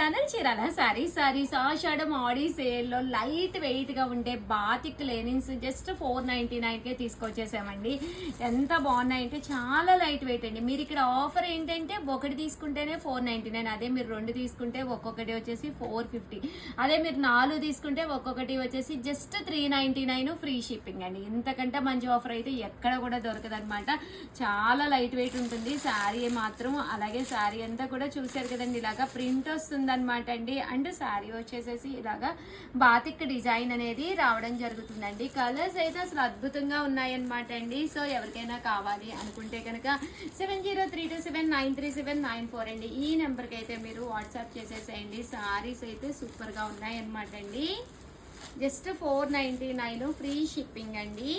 Channel Chirala saris ఆషాఢం ఆడి సేల్లో light weight గా ఉండే బాతిక్ లెనిన్స్ జస్ట్ 499 కే తీసుకొచ్చేసామండి. ఎంత బాగున్నాయంటే చాలా లైట్ వెయిట్ అండి. మీరు ఇక్కడ ఆఫర్ ఏంటంటే ఒకటి తీసుకుంటేనే 499, అదే మీరు 2 తీసుకుంటే ఒక్కొక్కటి వచ్చేసి 450, అదే మీరు 4 తీసుకుంటే ఒక్కొక్కటి వచ్చేసి జస్ట్ 399 ఫ్రీ షిప్పింగ్ అండి. ఇంతకంటే మంచి ఆఫర్ అయితే ఎక్కడ కూడా దొరకదు అనమాట. చాలా లైట్ వెయిట్ ఉంటుంది శారీ మాత్రం. అలాగే శారీ అంతా కూడా చూసారు కదండి, ఇలాగా ప్రింట్ వస్తుంది అనమాట అండి. అండ్ శారీ వచ్చేసేసి ఇలాగా బాతిక్ డిజైన్ అనేది రావడం జరుగుతుందండి. కలర్స్ అయితే అసలు అద్భుతంగా ఉన్నాయన్నమాట అండి. సో ఎవరికైనా కావాలి అనుకుంటే కనుక 7032793794 అండి, ఈ నెంబర్కి అయితే మీరు వాట్సాప్ చేసేసేయండి. శారీస్ అయితే సూపర్గా ఉన్నాయన్నమాట అండి. జస్ట్ 499 ఫ్రీ షిప్పింగ్ అండి.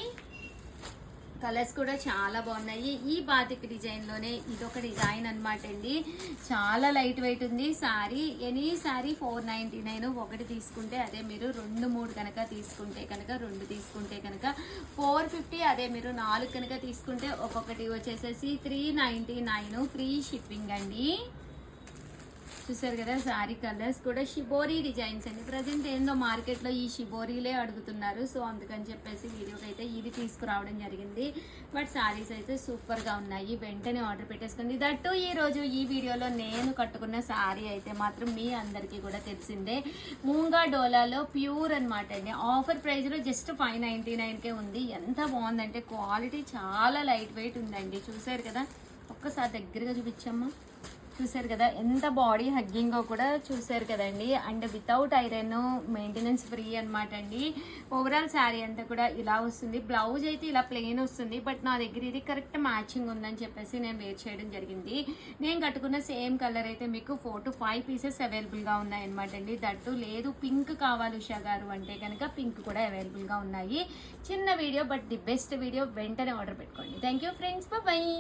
కలర్స్ కూడా చాలా బాగున్నాయి. ఈ బాతిక్ డిజైన్ లోనే ఇదొక డిజైన్ అనమాట అండి. చాలా లైట్ వెయిట్ ఉంది శారీ. ఎనీ శారీ 499, ఒకటి తీసుకుంటే అదే మీరు 2-3 కనుక తీసుకుంటే కనుక 2 తీసుకుంటే కనుక 450, అదే మీరు 4 కనుక తీసుకుంటే ఒక్కొక్కటి వచ్చేసేసి 399 ఫ్రీ షిప్పింగ్ అండి. చూసారు కదా శారీ కలర్స్ కూడా షిబోరీ డిజైన్స్ అండి. ప్రజెంట్ ఏందో మార్కెట్లో ఈ షిబోరీలే అడుగుతున్నారు. సో అందుకని చెప్పేసి వీడియోకి అయితే ఇది తీసుకురావడం జరిగింది. బట్ శారీస్ అయితే సూపర్గా ఉన్నాయి. వెంటనే ఆర్డర్ పెట్టేసుకోండి. దట్టు ఈరోజు ఈ వీడియోలో నేను కట్టుకున్న శారీ అయితే మాత్రం మీ అందరికీ కూడా తెలిసిందే. మూంగా డోలాలో ప్యూర్ అనమాట అండి. ఆఫర్ ప్రైస్లో జస్ట్ 599కే ఉంది. ఎంత బాగుందంటే క్వాలిటీ చాలా లైట్ వెయిట్ ఉందండి. చూసారు కదా, ఒక్కసారి దగ్గరగా చూపించమ్మా. చూసారు కదా ఎంత బాడీ హగ్గింగో కూడా చూసారు కదండి. And without iron, maintenance free అనమాట అండి. ఓవరాల్ శారీ అంతా కూడా ఇలా వస్తుంది. బ్లౌజ్ అయితే ఇలా ప్లెయిన్ వస్తుంది. బట్ నా దగ్గర ఇది కరెక్ట్ మ్యాచింగ్ ఉందని చెప్పేసి నేను వేర్ చేయడం జరిగింది. నేను కట్టుకున్న సేమ్ కలర్ అయితే మీకు 4 to 5 పీసెస్ అవైలబుల్గా ఉన్నాయన్నమాట అండి. దట్టు లేదు పింక్ కావాలి ఉషా గారు అంటే కనుక పింక్ కూడా అవైలబుల్గా ఉన్నాయి. చిన్న video but the best video. వెంటనే ఆర్డర్ పెట్టుకోండి. Thank you friends, bye.